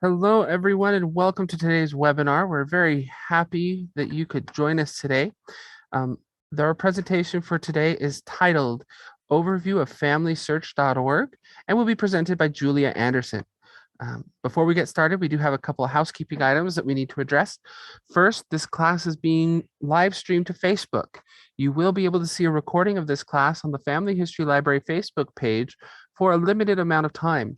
Hello, everyone, and welcome to today's webinar. We're very happy that you could join us today. Um, Our presentation for today is titled Overview of FamilySearch.org and will be presented by Julia Anderson. Before we get started, we do have a couple of housekeeping items that we need to address. First, this class is being live streamed to Facebook. You will be able to see a recording of this class on the Family History Library Facebook page for a limited amount of time.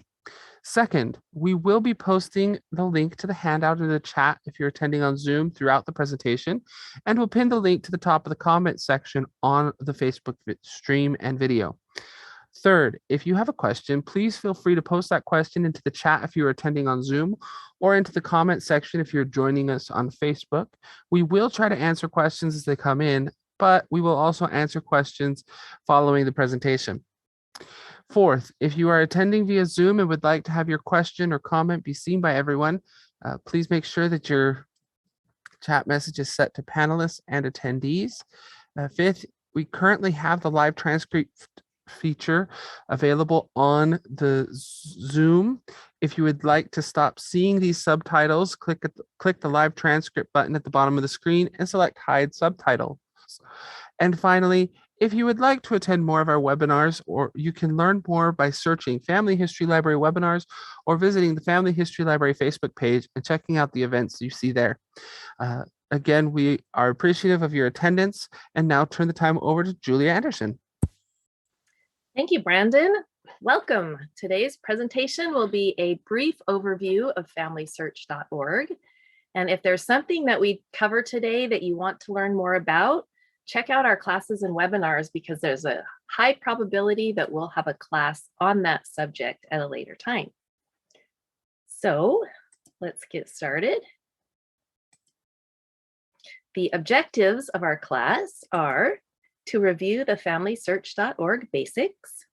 Second, we will be posting the link to the handout in the chat if you're attending on Zoom throughout the presentation, and we'll pin the link to the top of the comment section on the Facebook stream and video. Third, if you have a question, please feel free to post that question into the chat if you're attending on Zoom or into the comment section if you're joining us on Facebook. We will try to answer questions as they come in, but we will also answer questions following the presentation. Fourth, if you are attending via Zoom and would like to have your question or comment be seen by everyone, please make sure that your chat message is set to panelists and attendees. Fifth, we currently have the live transcript feature available on the Zoom. If you would like to stop seeing these subtitles, click the live transcript button at the bottom of the screen and select Hide Subtitles. And finally, if you would like to attend more of our webinars, or you can learn more by searching Family History Library webinars or visiting the Family History Library Facebook page and checking out the events you see there. Again, we are appreciative of your attendance and now turn the time over to Julia Anderson. Thank you, Brandon. Welcome. Today's presentation will be a brief overview of FamilySearch.org. And if there's something that we cover today that you want to learn more about, check out our classes and webinars because there's a high probability that we'll have a class on that subject at a later time. So let's get started. The objectives of our class are to review the FamilySearch.org basics,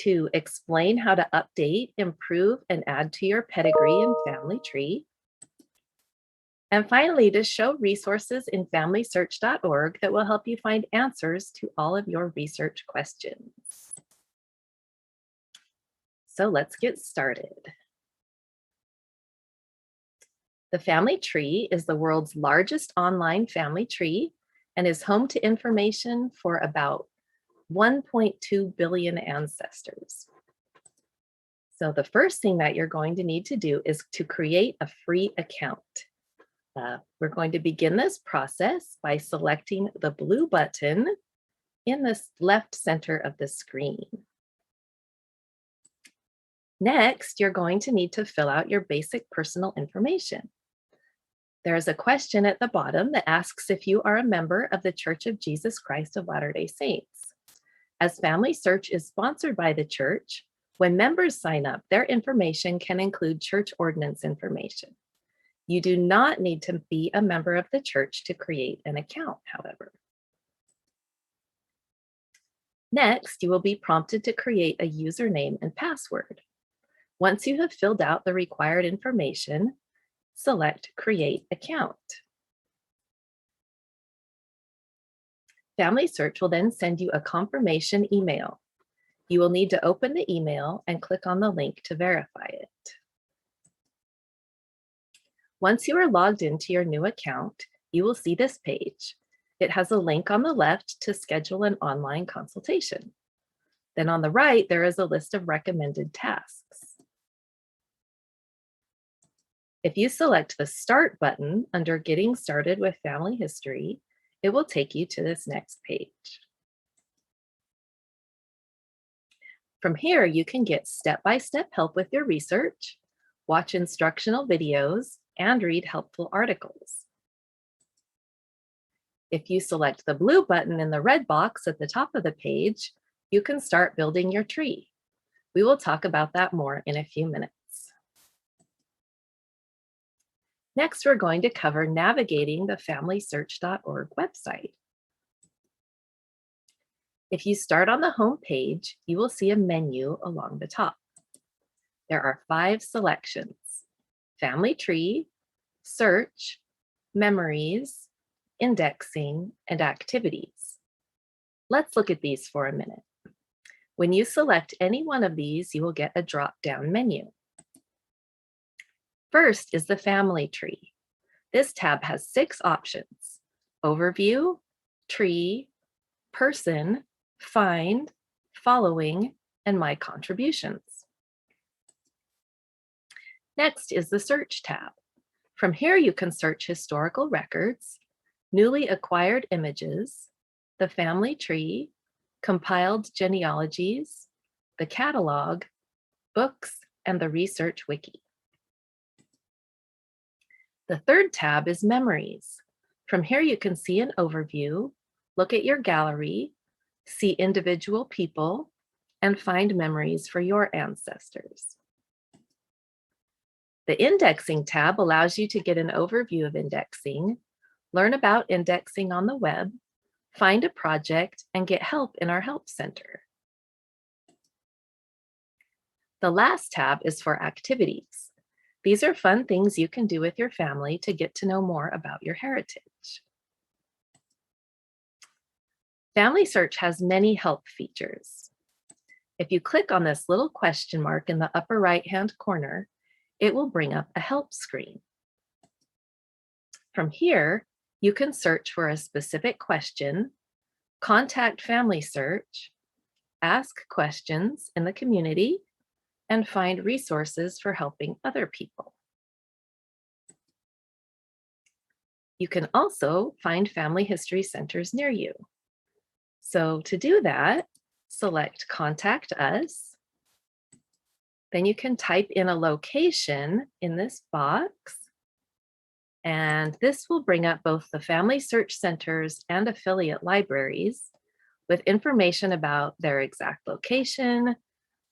to explain how to update, improve, and add to your pedigree and family tree, and finally, to show resources in FamilySearch.org that will help you find answers to all of your research questions. So let's get started. The family tree is the world's largest online family tree and is home to information for about 1.2 billion ancestors. So the first thing that you're going to need to do is to create a free account. We're going to begin this process by selecting the blue button in the left center of the screen. Next, you're going to need to fill out your basic personal information. There is a question at the bottom that asks if you are a member of the Church of Jesus Christ of Latter-day Saints. As Family Search is sponsored by the church, when members sign up, their information can include church ordinance information. You do not need to be a member of the church to create an account, however. Next, you will be prompted to create a username and password. Once you have filled out the required information, select Create Account. Family Search will then send you a confirmation email. You will need to open the email and click on the link to verify it. Once you are logged into your new account, you will see this page. It has a link on the left to schedule an online consultation. Then on the right, there is a list of recommended tasks. If you select the Start button under Getting Started with Family History, it will take you to this next page. From here, you can get step-by-step help with your research, watch instructional videos, and read helpful articles. If you select the blue button in the red box at the top of the page, you can start building your tree. We will talk about that more in a few minutes. Next, we're going to cover navigating the FamilySearch.org website. If you start on the home page, you will see a menu along the top. There are 5 selections: Family Tree, Search, Memories, Indexing, and Activities. Let's look at these for a minute. When you select any one of these, you will get a drop-down menu. First is the family tree. This tab has 6 options: Overview, Tree, Person, Find, Following, and My Contributions. Next is the Search tab. From here, you can search historical records, newly acquired images, the family tree, compiled genealogies, the catalog, books, and the research wiki. The third tab is Memories. From here, you can see an overview, look at your gallery, see individual people, and find memories for your ancestors. The Indexing tab allows you to get an overview of indexing, learn about indexing on the web, find a project, and get help in our Help Center. The last tab is for activities. These are fun things you can do with your family to get to know more about your heritage. Family Search has many help features. If you click on this little question mark in the upper right-hand corner, it will bring up a help screen. From here, you can search for a specific question, contact Family Search, ask questions in the community, and find resources for helping other people. You can also find family history centers near you. So to do that, select Contact Us. Then you can type in a location in this box, and this will bring up both the Family Search Centers and affiliate libraries with information about their exact location,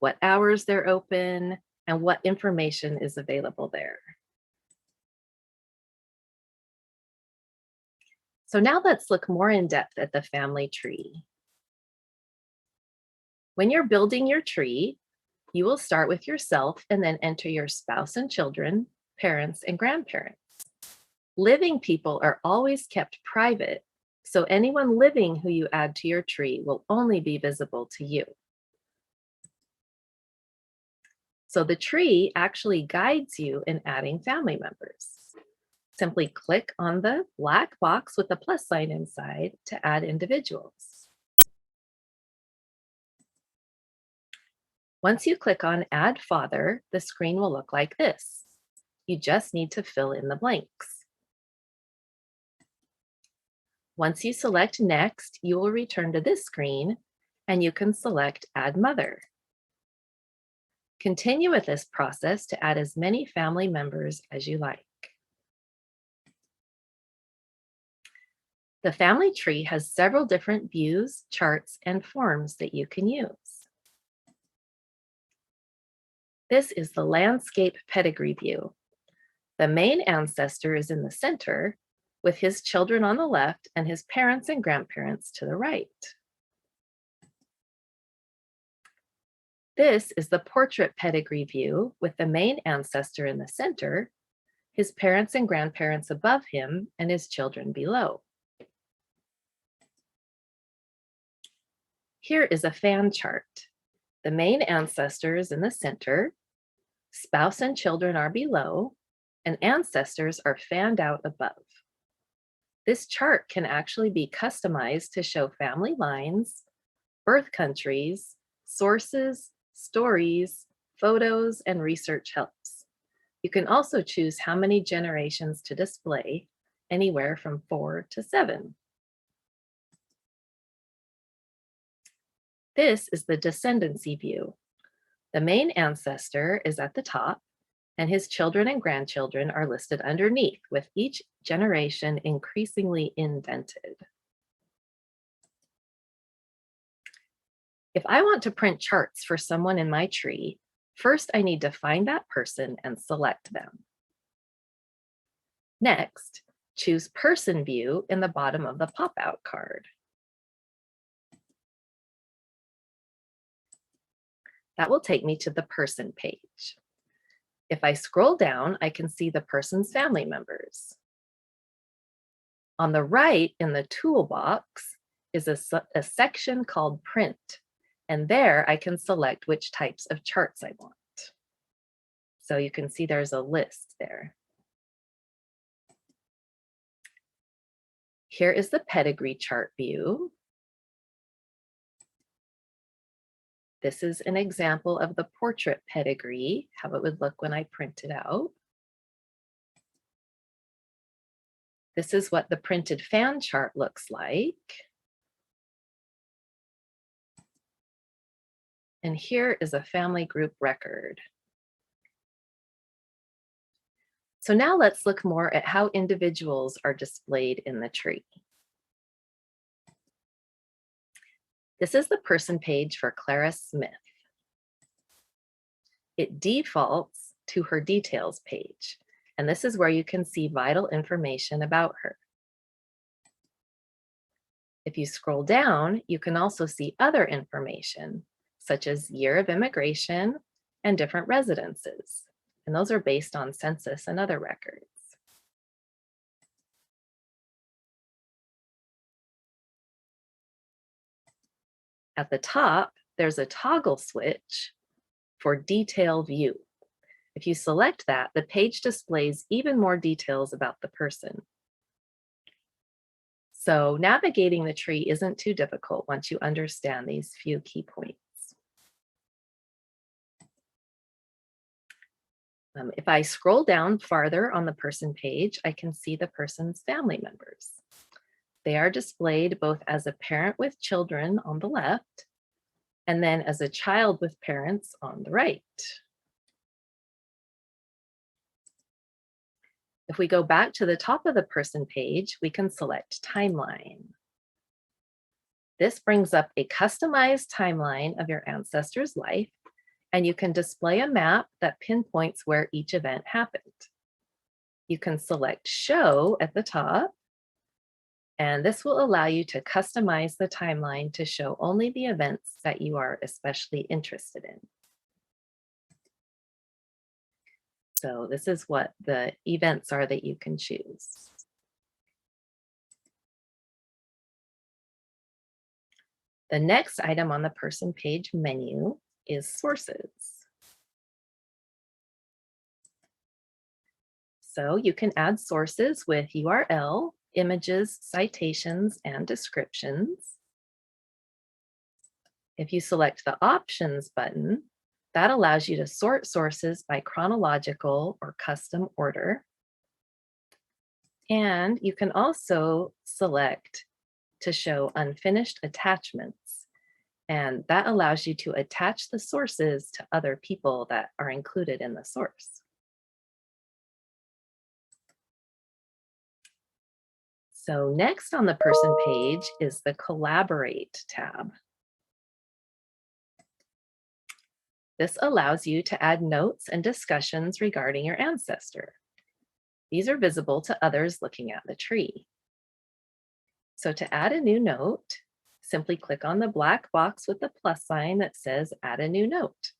what hours they're open, and what information is available there. So now let's look more in depth at the family tree. When you're building your tree, you will start with yourself and then enter your spouse and children, parents, and grandparents. Living people are always kept private, so anyone living who you add to your tree will only be visible to you. So the tree actually guides you in adding family members. Simply click on the black box with the plus sign inside to add individuals. Once you click on Add Father, the screen will look like this. You just need to fill in the blanks. Once you select Next, you will return to this screen and you can select Add Mother. Continue with this process to add as many family members as you like. The family tree has several different views, charts, and forms that you can use. This is the landscape pedigree view. The main ancestor is in the center, with his children on the left and his parents and grandparents to the right. This is the portrait pedigree view, with the main ancestor in the center, his parents and grandparents above him, and his children below. Here is a fan chart. The main ancestor is in the center, spouse and children are below, and ancestors are fanned out above. This chart can actually be customized to show family lines, birth countries, sources, stories, photos, and research helps. You can also choose how many generations to display, anywhere from 4 to 7. This is the descendancy view. The main ancestor is at the top, and his children and grandchildren are listed underneath, with each generation increasingly indented. If I want to print charts for someone in my tree, first I need to find that person and select them. Next, choose Person View in the bottom of the pop-out card. That will take me to the Person page. If I scroll down, I can see the person's family members. On the right in the toolbox is a section called Print, and there I can select which types of charts I want. So you can see there's a list there. Here is the pedigree chart view. This is an example of the portrait pedigree, how it would look when I print it out. This is what the printed fan chart looks like. And here is a family group record. So now let's look more at how individuals are displayed in the tree. This is the person page for Clara Smith. It defaults to her details page, and this is where you can see vital information about her. If you scroll down, you can also see other information, such as year of immigration and different residences, and those are based on census and other records. At the top, there's a toggle switch for detail view. If you select that, the page displays even more details about the person. So navigating the tree isn't too difficult once you understand these few key points. If I scroll down farther on the person page, I can see the person's family members. They are displayed both as a parent with children on the left, and then as a child with parents on the right. If we go back to the top of the person page, we can select timeline. This brings up a customized timeline of your ancestor's life, and you can display a map that pinpoints where each event happened. You can select Show at the top, and this will allow you to customize the timeline to show only the events that you are especially interested in. So this is what the events are that you can choose. The next item on the person page menu is sources. So you can add sources with URL, images, citations, and descriptions. If you select the Options button, that allows you to sort sources by chronological or custom order. And you can also select to show unfinished attachments. And that allows you to attach the sources to other people that are included in the source. So next on the person page is the Collaborate tab. This allows you to add notes and discussions regarding your ancestor. These are visible to others looking at the tree. So to add a new note, simply click on the black box with the plus sign that says Add a new note.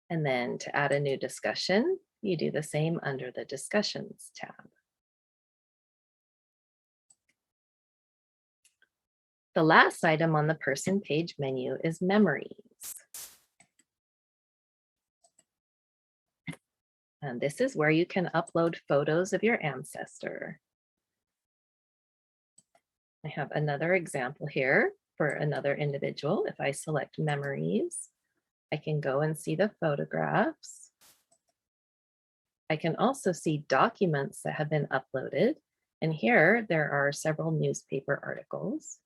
And then to add a new discussion, you do the same under the Discussions tab. The last item on the person page menu is Memories. And this is where you can upload photos of your ancestor. I have another example here for another individual. If I select Memories, I can go and see the photographs. I can also see documents that have been uploaded. And here there are several newspaper articles.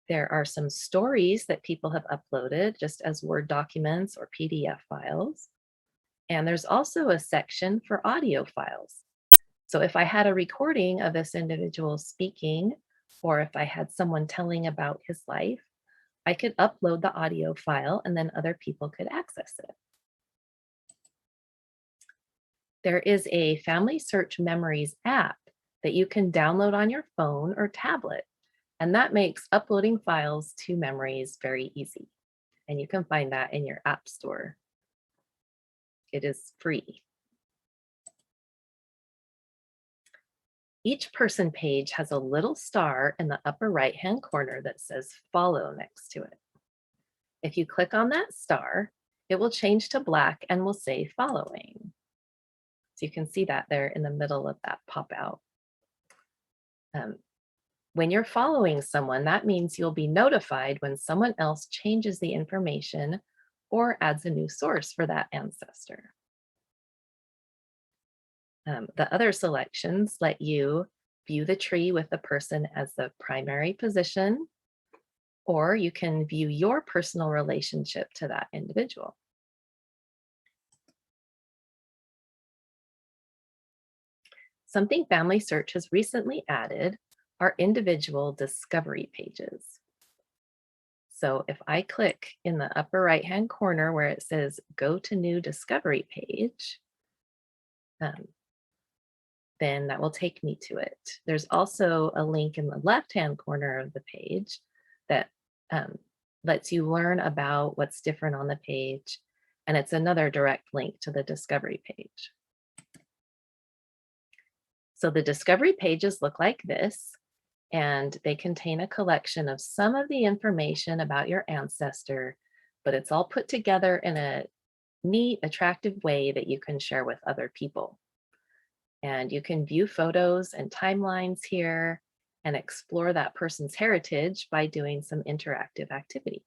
There are some stories that people have uploaded just as Word documents or PDF files. And there's also a section for audio files. So if I had a recording of this individual speaking, or if I had someone telling about his life, I could upload the audio file and then other people could access it. There is a Family Search Memories app that you can download on your phone or tablet. And that makes uploading files to memories very easy. And you can find that in your app store. It is free. Each person page has a little star in the upper right-hand corner that says Follow next to it. If you click on that star, it will change to black and will say following. So you can see that there in the middle of that pop out. When you're following someone, that means you'll be notified when someone else changes the information or adds a new source for that ancestor. The other selections let you view the tree with the person as the primary position, or you can view your personal relationship to that individual. Something Family Search has recently added are individual discovery pages. So if I click in the upper right-hand corner where it says Go to New Discovery Page, then that will take me to it. There's also a link in the left-hand corner of the page that lets you learn about what's different on the page, and it's another direct link to the discovery page. So the discovery pages look like this, and they contain a collection of some of the information about your ancestor, but it's all put together in a neat, attractive way that you can share with other people. And you can view photos and timelines here and explore that person's heritage by doing some interactive activities.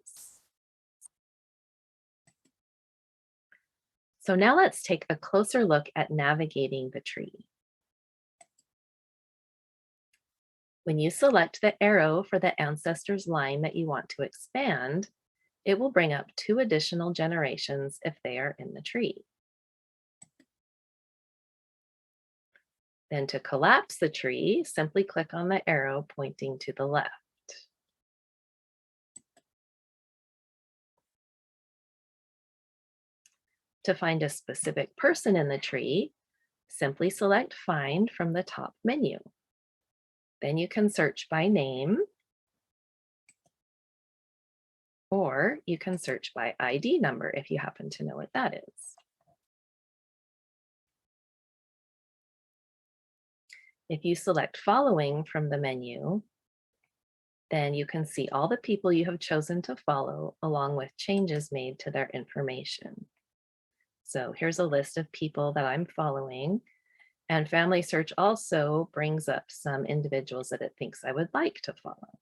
So now let's take a closer look at navigating the tree. When you select the arrow for the ancestors line that you want to expand, it will bring up 2 additional generations if they are in the tree. Then to collapse the tree, simply click on the arrow pointing to the left. To find a specific person in the tree, simply select Find from the top menu. Then you can search by name, or you can search by ID number if you happen to know what that is. If you select Following from the menu, then you can see all the people you have chosen to follow along with changes made to their information. So here's a list of people that I'm following, and Family Search also brings up some individuals that it thinks I would like to follow.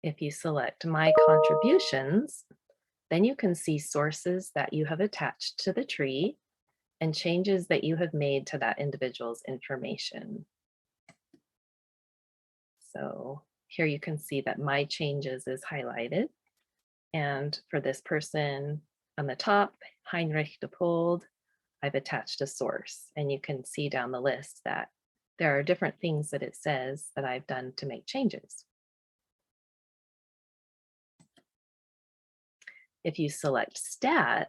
If you select My Contributions, then you can see sources that you have attached to the tree and changes that you have made to that individual's information. So here you can see that My Changes is highlighted. And for this person on the top, Heinrich de Pold, I've attached a source. And you can see down the list that there are different things that it says that I've done to make changes. If you select Stats,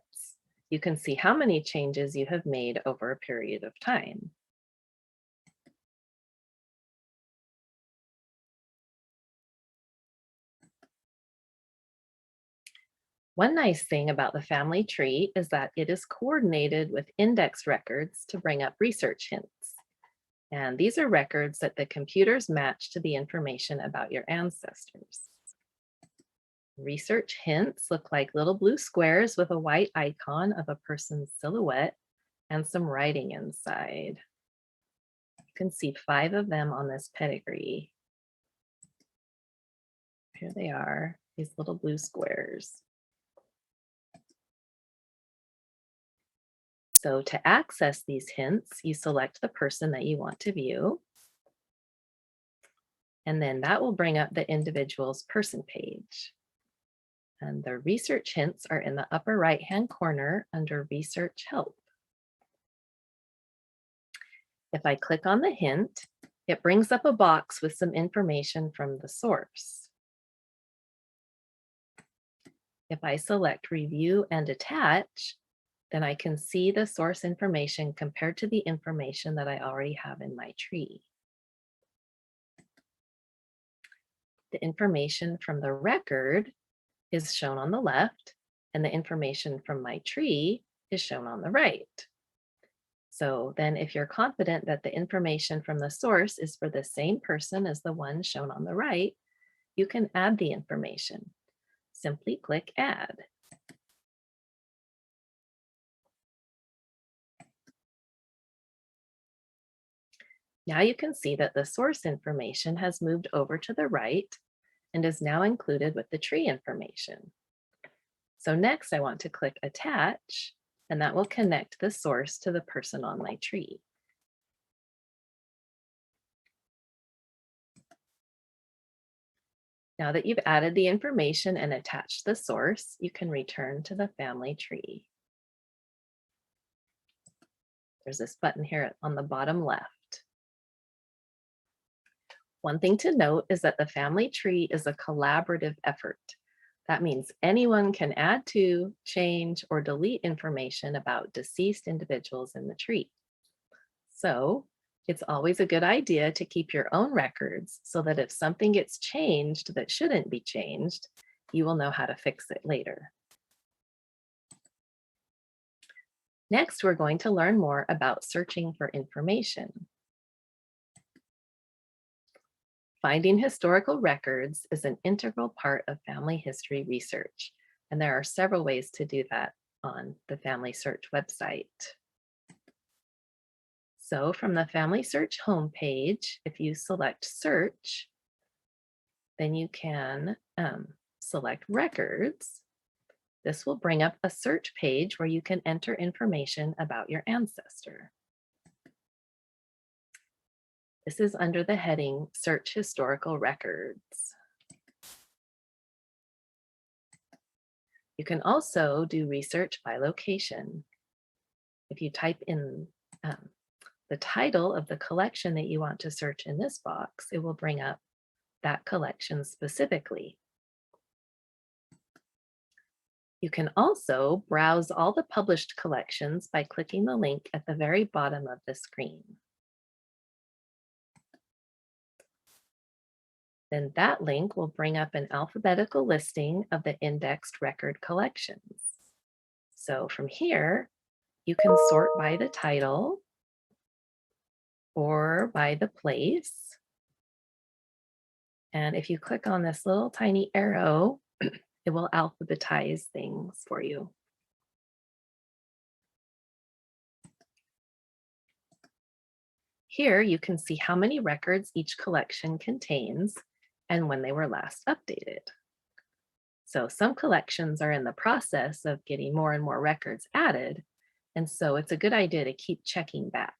you can see how many changes you have made over a period of time. One nice thing about the family tree is that it is coordinated with index records to bring up research hints. And these are records that the computers match to the information about your ancestors. Research hints look like little blue squares with a white icon of a person's silhouette and some writing inside. You can see 5 of them on this pedigree. Here they are, these little blue squares. So to access these hints, you select the person that you want to view. And then that will bring up the individual's person page. And the research hints are in the upper right-hand corner under Research Help. If I click on the hint, it brings up a box with some information from the source. If I select Review and Attach, then I can see the source information compared to the information that I already have in my tree. The information from the record is shown on the left, and the information from my tree is shown on the right. So then if you're confident that the information from the source is for the same person as the one shown on the right, you can add the information. simply click Add. Now you can see that the source information has moved over to the right and is now included with the tree information. So next I want to click Attach, and that will connect the source to the person on my tree. Now that you've added the information and attached the source, you can return to the family tree. There's this button here on the bottom left. One thing to note is that the family tree is a collaborative effort. That means anyone can add to, change, or delete information about deceased individuals in the tree. So it's always a good idea to keep your own records so that if something gets changed that shouldn't be changed, you will know how to fix it later. Next, we're going to learn more about searching for information. Finding historical records is an integral part of family history research, and there are several ways to do that on the Family Search website. So from the Family Search homepage, if you select Search, then you can select Records. This will bring up a search page where you can enter information about your ancestor. This is under the heading Search Historical Records. You can also do research by location. If you type in the title of the collection that you want to search in this box, it will bring up that collection specifically. You can also browse all the published collections by clicking the link at the very bottom of the screen. Then that link will bring up an alphabetical listing of the indexed record collections. So from here, you can sort by the title or by the place. And if you click on this little tiny arrow, it will alphabetize things for you. Here you can see how many records each collection contains and when they were last updated. So some collections are in the process of getting more and more records added, and so it's a good idea to keep checking back.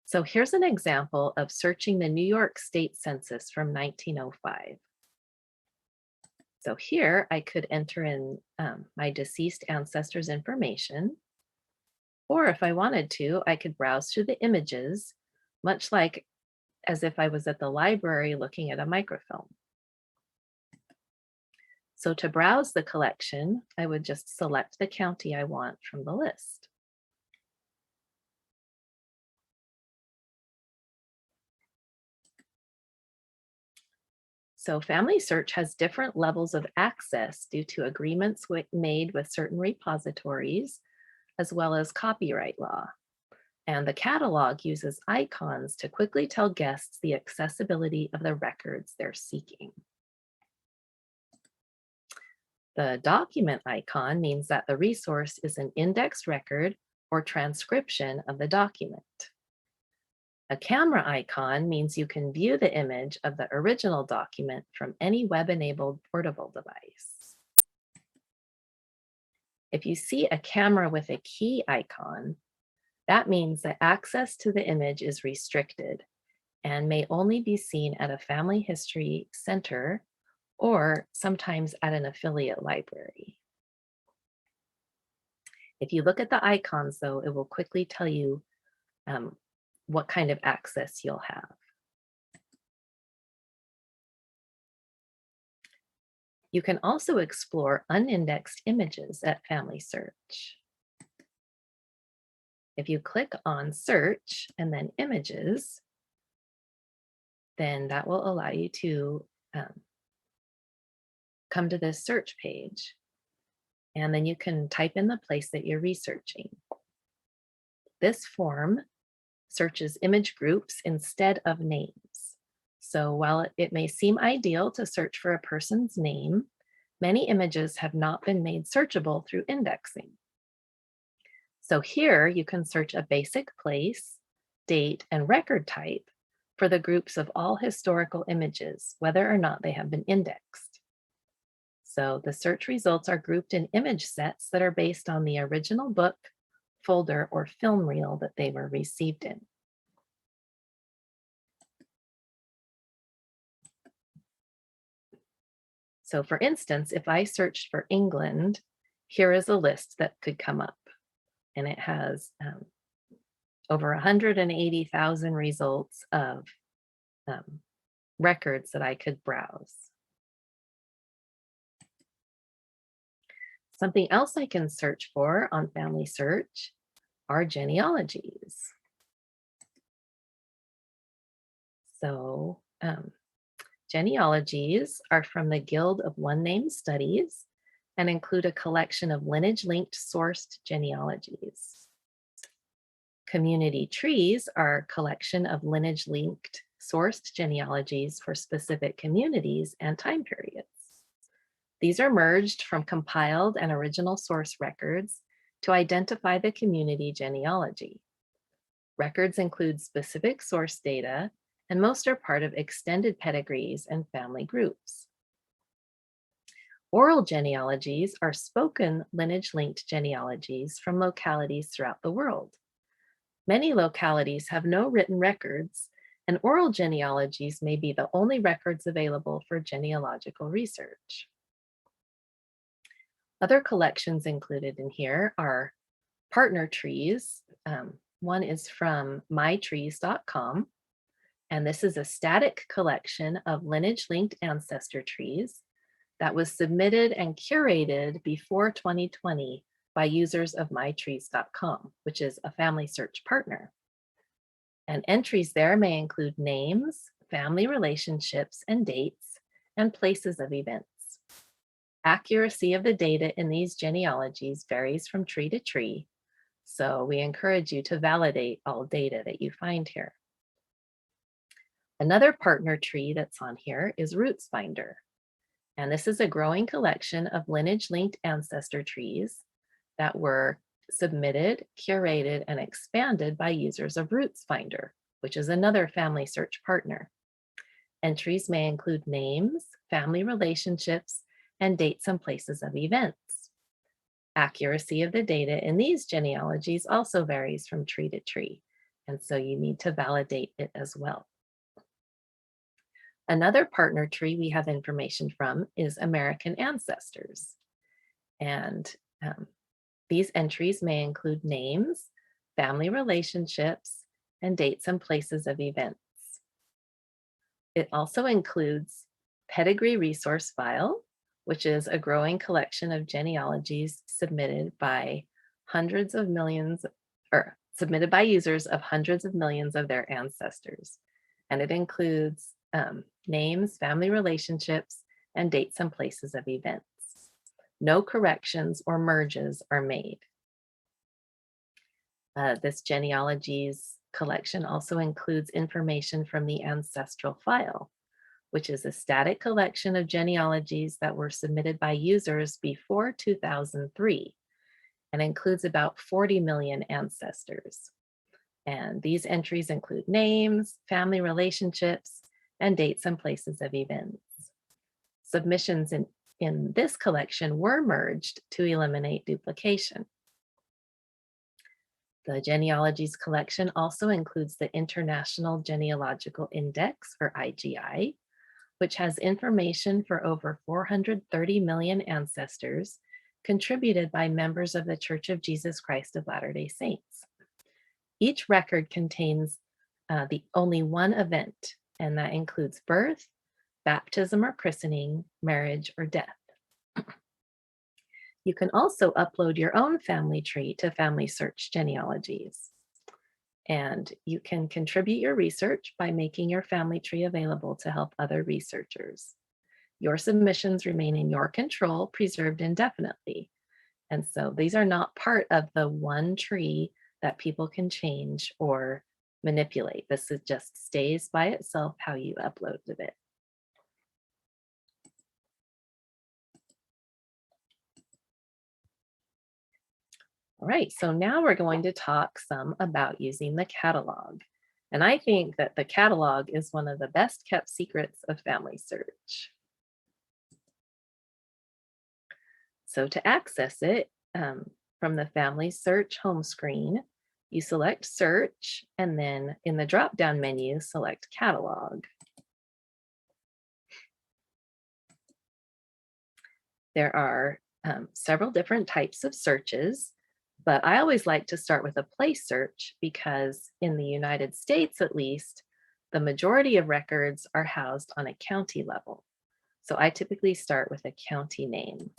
So here's an example of searching the New York State Census from 1905. So here I could enter in my deceased ancestors' information, or if I wanted to, I could browse through the images, much like as if I was at the library looking at a microfilm. So to browse the collection, I would just select the county I want from the list. So Family Search has different levels of access due to agreements made with certain repositories, as well as copyright law. And the catalog uses icons to quickly tell guests the accessibility of the records they're seeking. The document icon means that the resource is an indexed record or transcription of the document. A camera icon means you can view the image of the original document from any web-enabled portable device. If you see a camera with a key icon, that means that access to the image is restricted and may only be seen at a family history center or sometimes at an affiliate library. If you look at the icons, though, it will quickly tell you what kind of access you'll have. You can also explore unindexed images at Family Search. If you click on Search and then Images, then that will allow you to come to this search page. And then you can type in the place that you're researching. This form searches image groups instead of names. So while it may seem ideal to search for a person's name, many images have not been made searchable through indexing. So here you can search a basic place, date, and record type for the groups of all historical images, whether or not they have been indexed. So the search results are grouped in image sets that are based on the original book, folder, or film reel that they were received in. So for instance, if I searched for England, here is a list that could come up, and it has over 180,000 results of records that I could browse. Something else I can search for on Family Search are genealogies. So genealogies are from the Guild of One-Name Studies and include a collection of lineage-linked sourced genealogies. Community trees are a collection of lineage-linked sourced genealogies for specific communities and time periods. These are merged from compiled and original source records to identify the community genealogy. Records include specific source data, and most are part of extended pedigrees and family groups. Oral genealogies are spoken lineage-linked genealogies from localities throughout the world. Many localities have no written records, and oral genealogies may be the only records available for genealogical research. Other collections included in here are partner trees. One is from mytrees.com, and this is a static collection of lineage-linked ancestor trees that was submitted and curated before 2020 by users of mytrees.com, which is a family search partner. And entries there may include names, family relationships, and dates, and places of events. Accuracy of the data in these genealogies varies from tree to tree, so we encourage you to validate all data that you find here. Another partner tree that's on here is RootsFinder, and this is a growing collection of lineage-linked ancestor trees that were submitted, curated, and expanded by users of RootsFinder, which is another family search partner. Entries may include names, family relationships, and dates and places of events. Accuracy of the data in these genealogies also varies from tree to tree, and so you need to validate it as well. Another partner tree we have information from is American Ancestors, and these entries may include names, family relationships, and dates and places of events. It also includes Pedigree Resource File, which is a growing collection of genealogies submitted by hundreds of millions, or submitted by users of hundreds of millions of their ancestors. And it includes names, family relationships, and dates and places of events. No corrections or merges are made. This genealogies collection also includes information from the ancestral file, which is a static collection of genealogies that were submitted by users before 2003 and includes about 40 million ancestors. And these entries include names, family relationships, and dates and places of events. Submissions in this collection were merged to eliminate duplication. The genealogies collection also includes the International Genealogical Index, or IGI, which has information for over 430 million ancestors contributed by members of the Church of Jesus Christ of Latter-day Saints. Each record contains only one event, and that includes birth, baptism or christening, marriage, or death. You can also upload your own family tree to Family Search genealogies. And you can contribute your research by making your family tree available to help other researchers. Your submissions remain in your control, preserved indefinitely. And so these are not part of the one tree that people can change or manipulate. This just stays by itself how you uploaded it. All right, so now we're going to talk some about using the catalog. And I think that the catalog is one of the best kept secrets of Family Search. So to access it from the Family Search home screen, you select Search, and then in the drop-down menu, select Catalog. There are several different types of searches, but I always like to start with a place search because in the United States, at least, the majority of records are housed on a county level. So I typically start with a county name.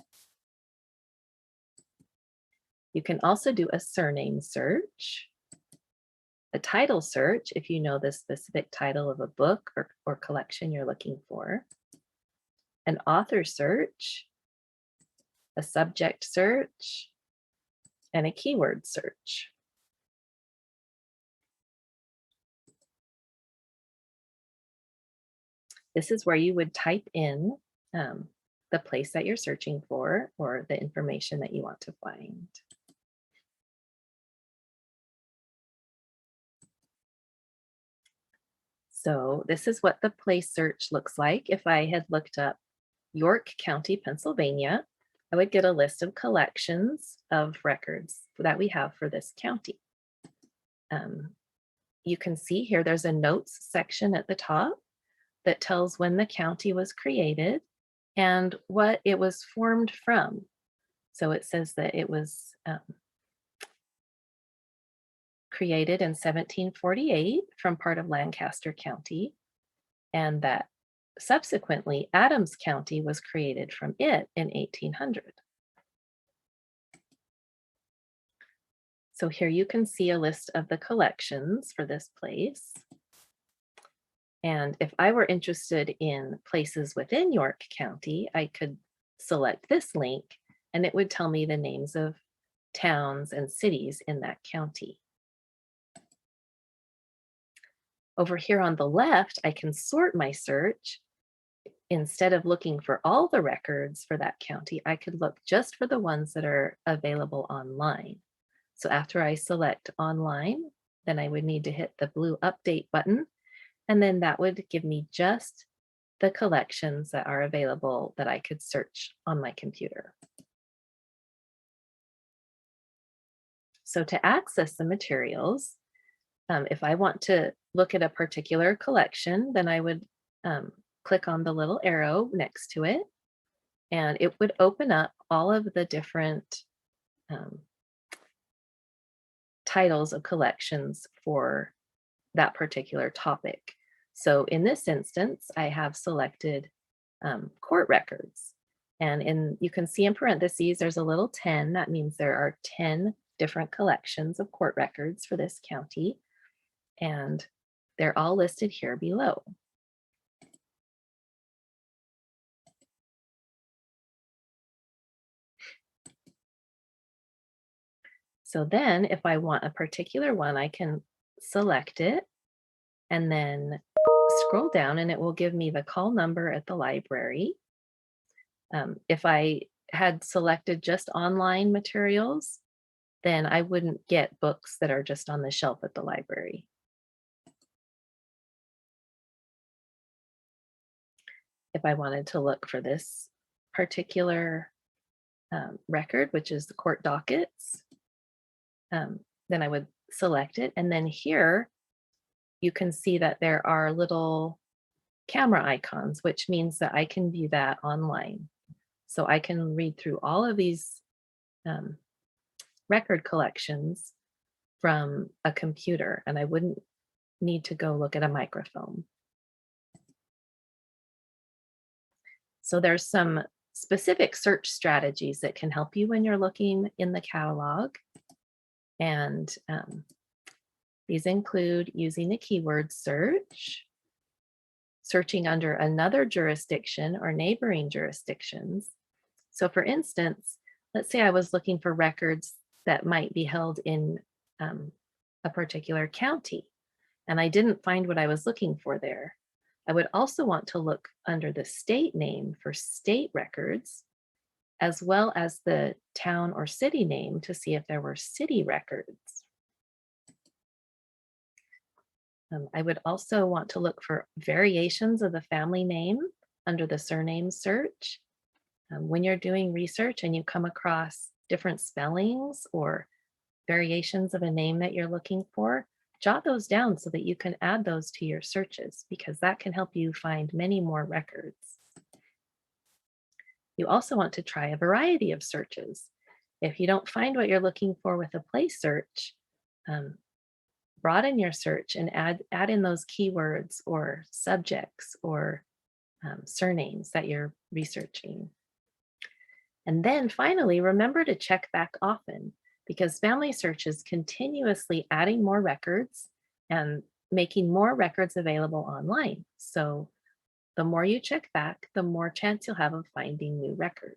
You can also do a surname search, a title search if you know the specific title of a book or collection you're looking for, an author search, a subject search, and a keyword search. This is where you would type in the place that you're searching for or the information that you want to find. So this is what the place search looks like. If I had looked up York County, Pennsylvania, I would get a list of collections of records that we have for this county. You can see here there's a notes section at the top that tells when the county was created and what it was formed from. So it says that it was created in 1748 from part of Lancaster County, and that subsequently Adams County was created from it in 1800. So here you can see a list of the collections for this place. And if I were interested in places within York County, I could select this link and it would tell me the names of towns and cities in that county. Over here on the left, I can sort my search. Instead of looking for all the records for that county, I could look just for the ones that are available online. So after I select online, then I would need to hit the blue update button, and then that would give me just the collections that are available that I could search on my computer. So to access the materials, if I want to look at a particular collection, then I would click on the little arrow next to it, and it would open up all of the different titles of collections for that particular topic. So in this instance, I have selected court records. And you can see in parentheses, there's a little 10. That means there are 10 different collections of court records for this county. And they're all listed here below. So then if I want a particular one, I can select it and then scroll down and it will give me the call number at the library. If I had selected just online materials, then I wouldn't get books that are just on the shelf at the library. If I wanted to look for this particular record, which is the court dockets, then I would select it. And then here you can see that there are little camera icons, which means that I can view that online. So I can read through all of these record collections from a computer, and I wouldn't need to go look at a microfilm. So there's some specific search strategies that can help you when you're looking in the catalog. And these include using the keyword search, searching under another jurisdiction or neighboring jurisdictions. So for instance, let's say I was looking for records that might be held in a particular county. and I didn't find what I was looking for there. I would also want to look under the state name for state records, as well as the town or city name to see if there were city records. I would also want to look for variations of the family name under the surname search. When you're doing research and you come across different spellings or variations of a name that you're looking for, jot those down so that you can add those to your searches, because that can help you find many more records. You also want to try a variety of searches. If you don't find what you're looking for with a place search, um, broaden your search and add in those keywords or subjects or surnames that you're researching. And then finally, remember to check back often, because Family Search is continuously adding more records and making more records available online. So the more you check back, the more chance you'll have of finding new records.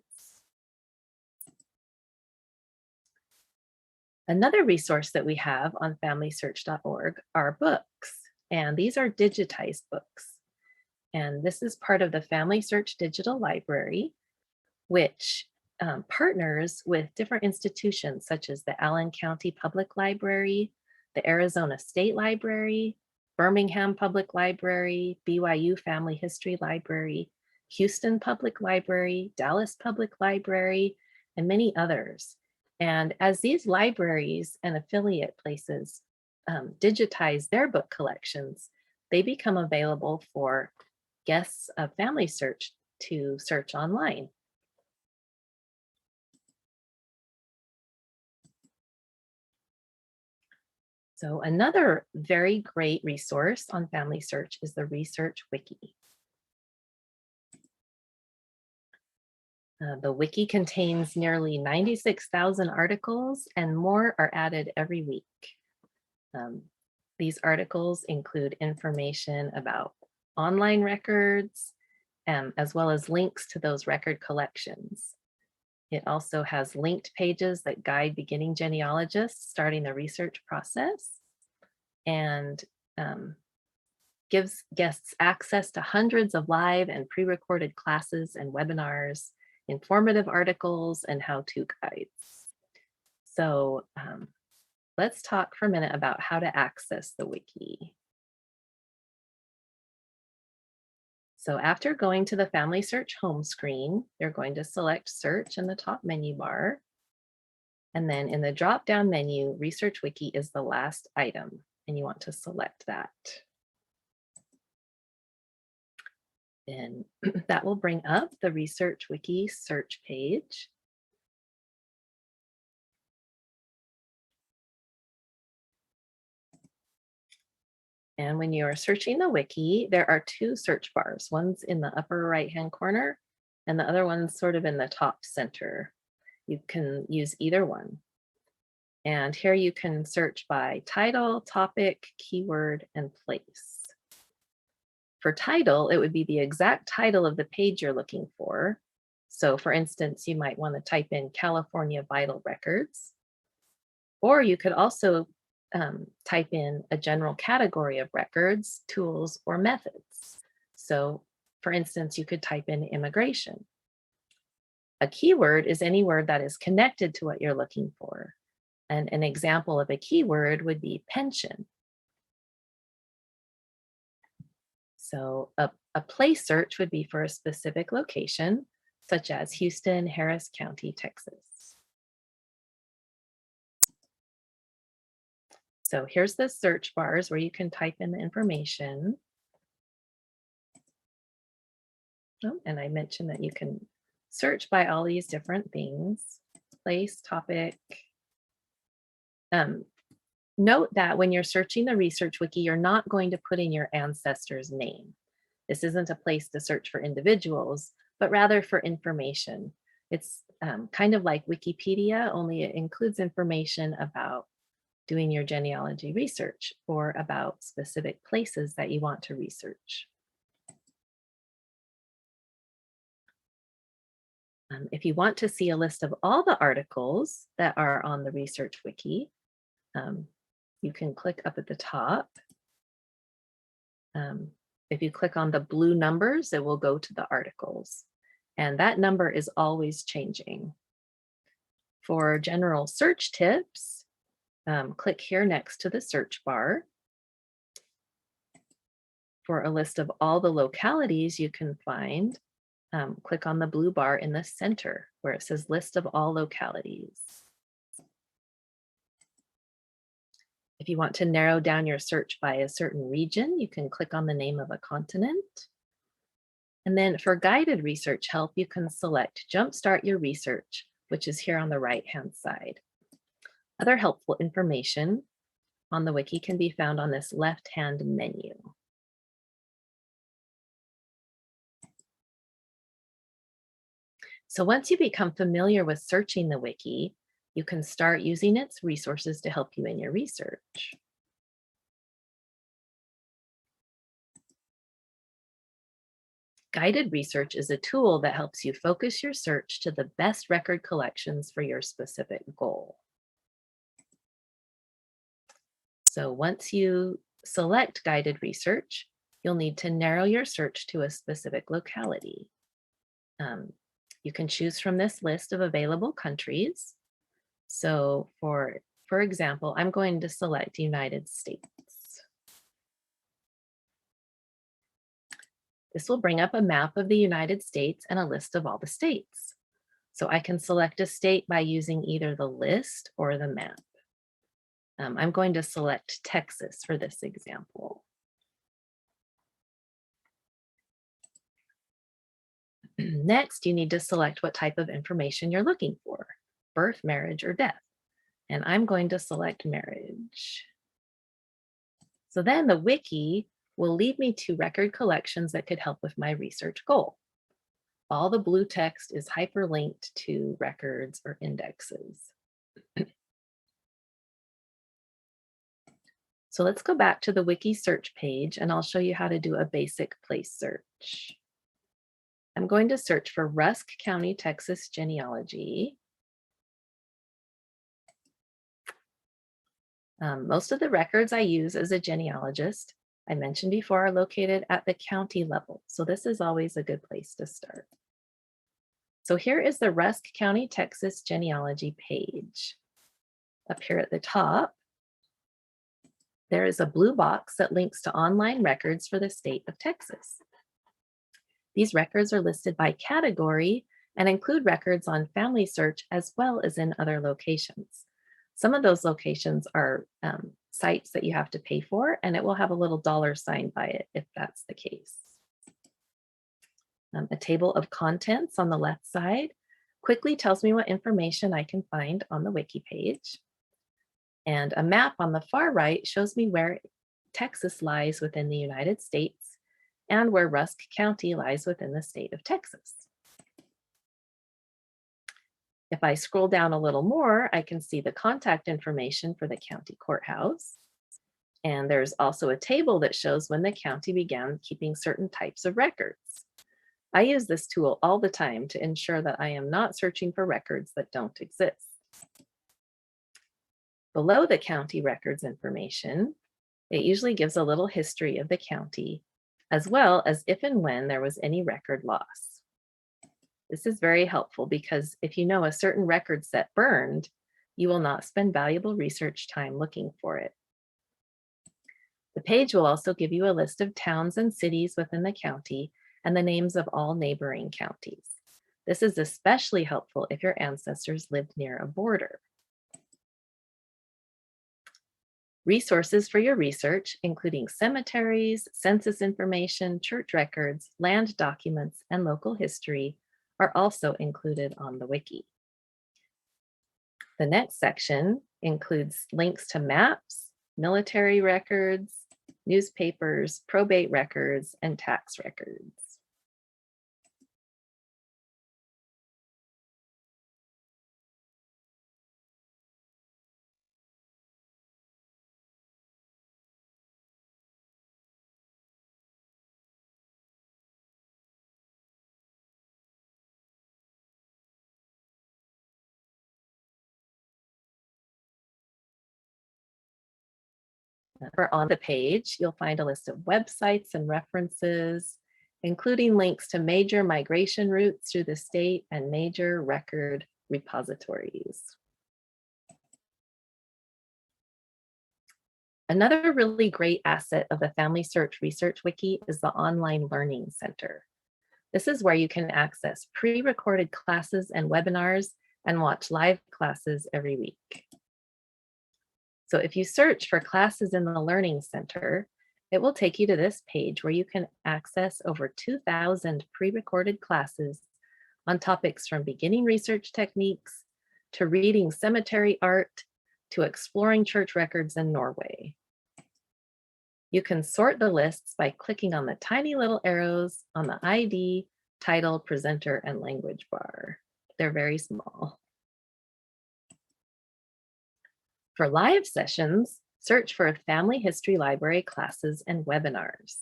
Another resource that we have on FamilySearch.org are books, and these are digitized books. And this is part of the Family Search Digital Library, which partners with different institutions such as the Allen County Public Library, the Arizona State Library, Birmingham Public Library, BYU Family History Library, Houston Public Library, Dallas Public Library, and many others. And as these libraries and affiliate places digitize their book collections, they become available for guests of Family Search to search online. So another very great resource on Family Search is the Research Wiki. The wiki contains nearly 96,000 articles, and more are added every week. These articles include information about online records, as well as links to those record collections. It also has linked pages that guide beginning genealogists starting the research process, and gives guests access to hundreds of live and pre-recorded classes and webinars, informative articles, and how-to guides. So let's talk for a minute about how to access the wiki. So after going to the Family Search home screen, you're going to select Search in the top menu bar. And then in the drop-down menu, Research Wiki is the last item, and you want to select that. Then that will bring up the Research Wiki search page. And when you are searching the wiki, there are two search bars. One's in the upper right-hand corner, and the other one's sort of in the top center. You can use either one. And here you can search by title, topic, keyword, and place. For title, it would be the exact title of the page you're looking for. So for instance, you might want to type in California Vital Records, or you could also type in a general category of records, tools, or methods. So for instance, you could type in immigration. A keyword is any word that is connected to what you're looking for. And an example of a keyword would be pension. So a place search would be for a specific location, such as Houston, Harris County, Texas. So here's the search bars where you can type in the information. Oh, and I mentioned that you can search by all these different things: place, topic. Note that when you're searching the Research Wiki, you're not going to put in your ancestor's name. This isn't a place to search for individuals, but rather for information. It's kind of like Wikipedia, only it includes information about doing your genealogy research or about specific places that you want to research. If you want to see a list of all the articles that are on the Research Wiki, you can click up at the top If you click on the blue numbers, it will go to the articles. And that number is always changing. For general search tips, click here next to the search bar. For a list of all the localities you can find, click on the blue bar in the center where it says list of all localities. If you want to narrow down your search by a certain region, you can click on the name of a continent. And then for guided research help, you can select Jumpstart Your Research, which is here on the right-hand side. Other helpful information on the wiki can be found on this left-hand menu. So once you become familiar with searching the wiki, you can start using its resources to help you in your research. Guided research is a tool that helps you focus your search to the best record collections for your specific goal. So once you select guided research, you'll need to narrow your search to a specific locality. You can choose from this list of available countries. So for example, I'm going to select United States. This will bring up a map of the United States and a list of all the states. So I can select a state by using either the list or the map. I'm going to select Texas for this example. Next, you need to select what type of information you're looking for, birth, marriage, or death. And I'm going to select marriage. So then the wiki will lead me to record collections that could help with my research goal. All the blue text is hyperlinked to records or indexes. So let's go back to the wiki search page and I'll show you how to do a basic place search. I'm going to search for Rusk County, Texas genealogy. Most of the records I use as a genealogist, I mentioned before, are located at the county level. So this is always a good place to start. So here is the Rusk County, Texas genealogy page. Up here at the top, there is a blue box that links to online records for the state of Texas. These records are listed by category and include records on family search as well as in other locations. Some of those locations are sites that you have to pay for, and it will have a little dollar sign by it if that's the case. A table of contents on the left side quickly tells me what information I can find on the wiki page. And a map on the far right shows me where Texas lies within the United States and where Rusk County lies within the state of Texas. If I scroll down a little more, I can see the contact information for the county courthouse. And there's also a table that shows when the county began keeping certain types of records. I use this tool all the time to ensure that I am not searching for records that don't exist. Below the county records information, it usually gives a little history of the county, as well as if and when there was any record loss. This is very helpful because if you know a certain record set burned, you will not spend valuable research time looking for it. The page will also give you a list of towns and cities within the county and the names of all neighboring counties. This is especially helpful if your ancestors lived near a border. Resources for your research, including cemeteries, census information, church records, land documents, and local history, are also included on the wiki. The next section includes links to maps, military records, newspapers, probate records, and tax records. On the page, you'll find a list of websites and references, including links to major migration routes through the state and major record repositories. Another really great asset of the Family Search Research Wiki is the Online Learning Center. This is where you can access pre-recorded classes and webinars and watch live classes every week. So if you search for classes in the Learning Center, it will take you to this page where you can access over 2,000 pre-recorded classes on topics from beginning research techniques to reading cemetery art to exploring church records in Norway. You can sort the lists by clicking on the tiny little arrows on the ID, title, presenter, and language bar. They're very small. For live sessions, search for Family History Library classes and webinars.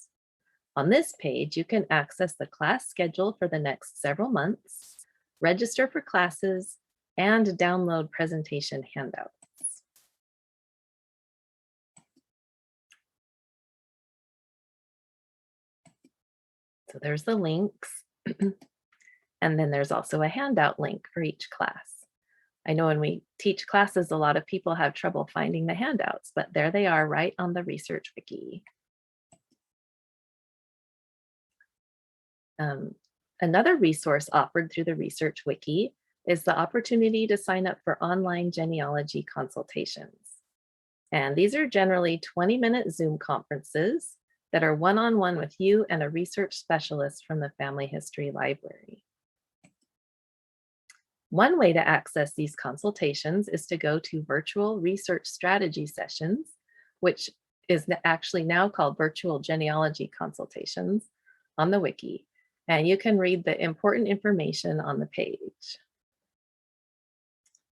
On this page, you can access the class schedule for the next several months, register for classes, and download presentation handouts. So there's the links. And then there's also a handout link for each class. I know when we teach classes, a lot of people have trouble finding the handouts, but there they are right on the Research Wiki. Another resource offered through the Research Wiki is the opportunity to sign up for online genealogy consultations. And these are generally 20-minute Zoom conferences that are one-on-one with you and a research specialist from the Family History Library. One way to access these consultations is to go to Virtual Research Strategy Sessions, which is actually now called Virtual Genealogy Consultations on the Wiki. And you can read the important information on the page.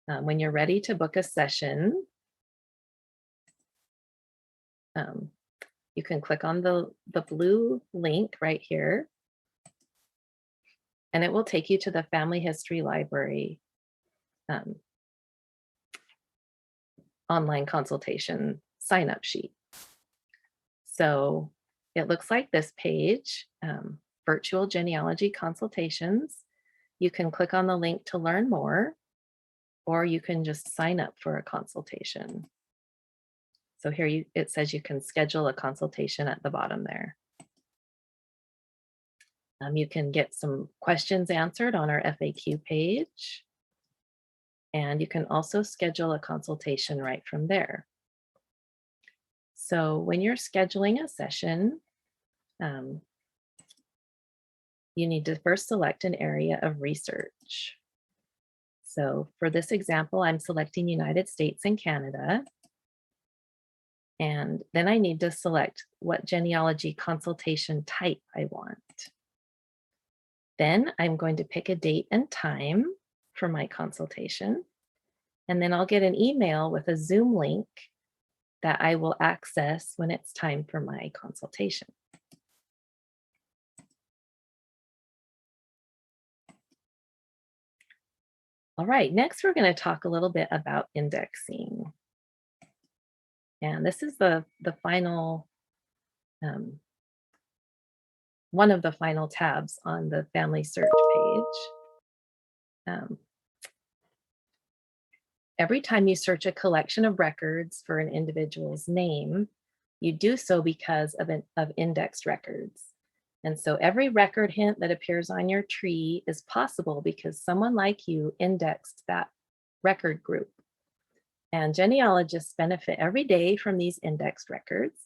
When you're ready to book a session, you can click on the blue link right here, and it will take you to the Family History Library online consultation sign-up sheet. So it looks like this page, Virtual Genealogy Consultations. You can click on the link to learn more, or you can just sign up for a consultation. So here it says you can schedule a consultation at the bottom there. You can get some questions answered on our FAQ page. And you can also schedule a consultation right from there. So when you're scheduling a session, you need to first select an area of research. So for this example, I'm selecting United States and Canada. And then I need to select what genealogy consultation type I want. Then I'm going to pick a date and time for my consultation. And then I'll get an email with a Zoom link that I will access when it's time for my consultation. All right, next we're going to talk a little bit about indexing. And this is the final, one of the final tabs on the Family Search page. Every time you search a collection of records for an individual's name, you do so because of indexed records. And so every record hint that appears on your tree is possible because someone like you indexed that record group. And genealogists benefit every day from these indexed records.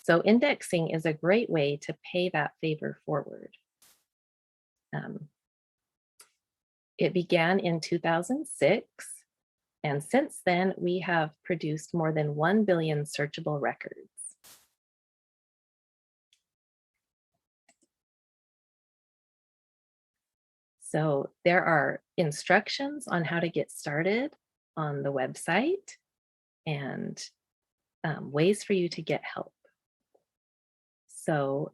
So indexing is a great way to pay that favor forward. It began in 2006. And since then, we have produced more than 1 billion searchable records. So there are instructions on how to get started on the website and ways for you to get help. So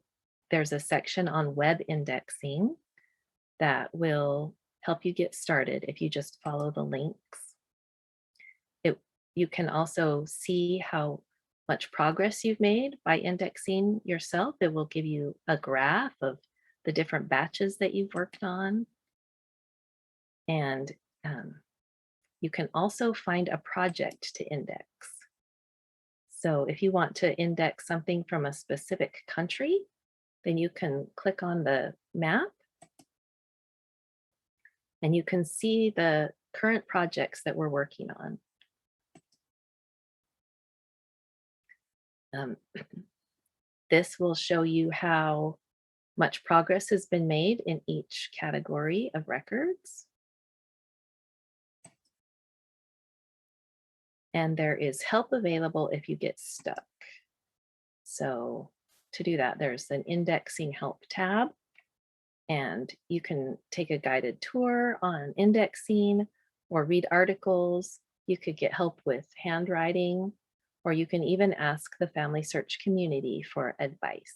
there's a section on web indexing that will help you get started if you just follow the links. You can also see how much progress you've made by indexing yourself. It will give you a graph of the different batches that you've worked on. And you can also find a project to index. So if you want to index something from a specific country, then you can click on the map and you can see the current projects that we're working on. This will show you how much progress has been made in each category of records. And there is help available if you get stuck. So to do that, there's an indexing help tab, and you can take a guided tour on indexing or read articles. You could get help with handwriting, or you can even ask the Family Search community for advice.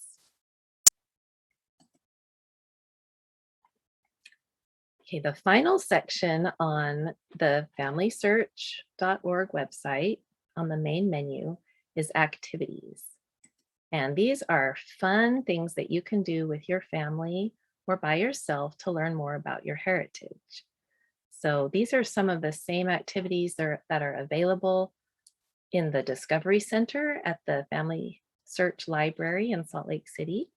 Okay, the final section on the FamilySearch.org website on the main menu is activities. And these are fun things that you can do with your family or by yourself to learn more about your heritage. So these are some of the same activities that are available in the Discovery Center at the Family Search Library in Salt Lake City.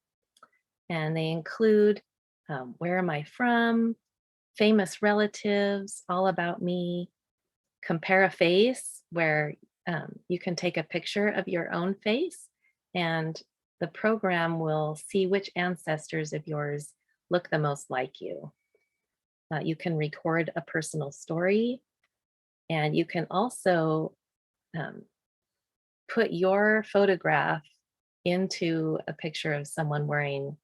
And they include where am I from, famous relatives, all about me, compare a face, where you can take a picture of your own face and the program will see which ancestors of yours look the most like you. You can record a personal story, and you can also put your photograph into a picture of someone wearing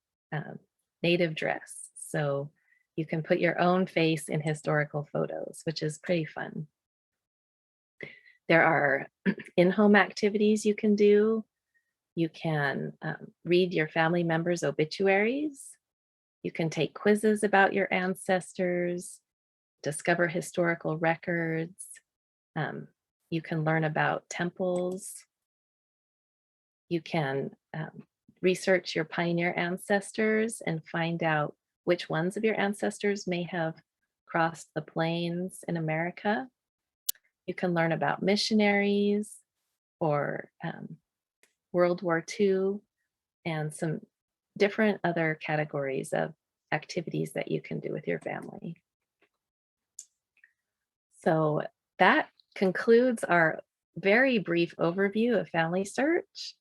native dress. So you can put your own face in historical photos, which is pretty fun. There are in-home activities you can do. You can read your family members' obituaries. You can take quizzes about your ancestors, discover historical records. You can learn about temples. You can research your pioneer ancestors and find out which ones of your ancestors may have crossed the plains in America. You can learn about missionaries or World War II and some different other categories of activities that you can do with your family. So that concludes our very brief overview of Family Search,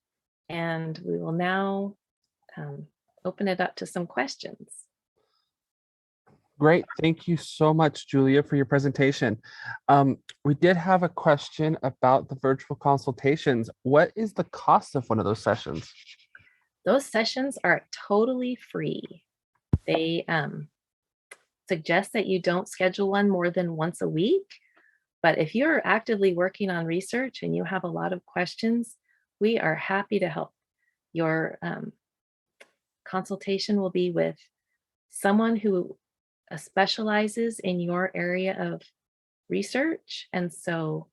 and we will now open it up to some questions. Great. Thank you so much, Julia, for your presentation. We did have a question about the virtual consultations. What is the cost of one of those sessions? Those sessions are totally free. They suggest that you don't schedule one more than once a week. But if you're actively working on research and you have a lot of questions, we are happy to help. Your consultation will be with someone who specializes in your area of research. And so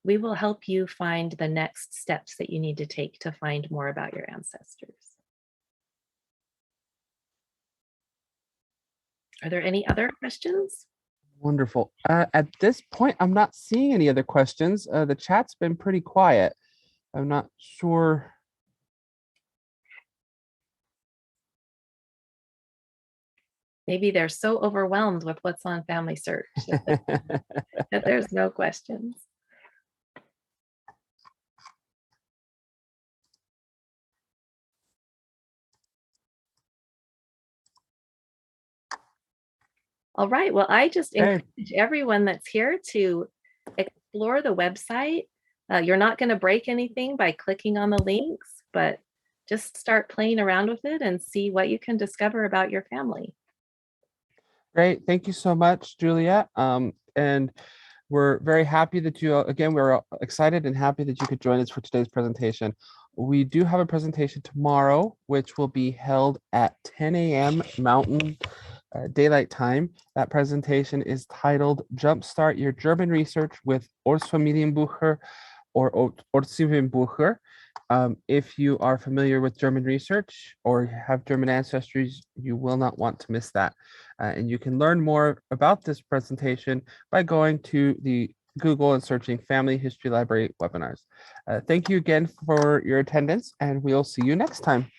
we will help you find the next steps that you need to take to find more about your ancestors. Are there any other questions? Wonderful. At this point, I'm not seeing any other questions. The chat's been pretty quiet. I'm not sure. Maybe they're so overwhelmed with what's on Family Search that there's no questions. All right, well, I just encourage everyone that's here to explore the website. You're not going to break anything by clicking on the links, but just start playing around with it and see what you can discover about your family. Great. Thank you so much, Juliet. And we're very happy that you, again, we're excited and happy that you could join us for today's presentation. We do have a presentation tomorrow, which will be held at 10 a.m. Mountain Daylight Time. That presentation is titled Jumpstart Your German Research with Ortsfamilienbucher or sieben Bucher. If you are familiar with German research or have German ancestries, you will not want to miss that. And you can learn more about this presentation by going to the Google and searching Family History Library webinars. Thank you again for your attendance, and we'll see you next time.